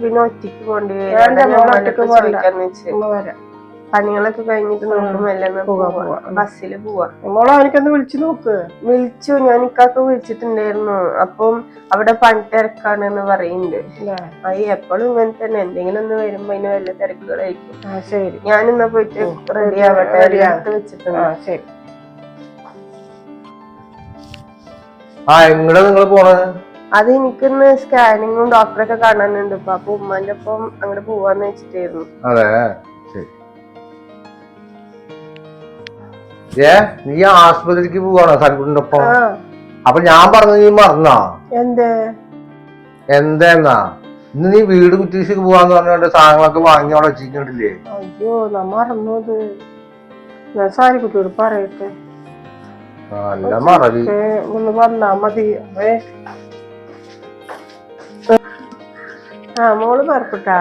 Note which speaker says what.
Speaker 1: പിന്നെ ഒറ്റയ്ക്ക് പോണ്ടി വരും. പണികളൊക്കെ കഴിഞ്ഞിട്ട് നമുക്ക് ബസ്സില് പോവാ.
Speaker 2: മോളെ എനിക്കൊന്ന് വിളിച്ചു നോക്ക്.
Speaker 1: വിളിച്ചു, ഞാൻ ഇക്കാക്ക് വിളിച്ചിട്ടുണ്ടായിരുന്നു. അപ്പം അവിടെ പണി തിരക്കാണെന്ന് പറയുന്നുണ്ട്. എപ്പോഴും ഇങ്ങനെ തന്നെ, എന്തെങ്കിലും ഒന്ന് വരുമ്പോ അതിന് വല്ല തിരക്കുകളായിരിക്കും.
Speaker 2: ശരി,
Speaker 1: ഞാനിന്നാ പോയിട്ട് റെഡി ആവട്ടെ, എടുത്ത് വെച്ചിട്ടുണ്ട്.
Speaker 2: ശരി.
Speaker 3: നിങ്ങള് പോണത്?
Speaker 1: അത് എനിക്കിന്ന് സ്കാനിങ്ങും ഡോക്ടറൊക്കെ കാണാനുണ്ട്. അപ്പൊ ഉമ്മാന്റെ ഒപ്പം അങ്ങോട്ട് പോവാന്ന് വെച്ചിട്ടായിരുന്നു.
Speaker 3: അതെ, നീ ആസ്പത്രിക്ക് പോവാണോ സൺകുട്ടിന്റെ ഒപ്പം? അപ്പൊ ഞാൻ പറഞ്ഞു, നീ മറന്നാ? എന്താ ഇന്ന് നീ വീട് കുറ്റീസിക്ക് പോവാന്ന് പറഞ്ഞോണ്ട് സാധനങ്ങളൊക്കെ വാങ്ങി അവിടെ വെച്ചിട്ടില്ലേ?
Speaker 2: അയ്യോ, മറന്നത്. ഞാൻ സാരി കുട്ടിയോട് പറയട്ടെ. ഒന്ന് വന്നാ മതി.
Speaker 1: മോള് പറക്കൂട്ടാ.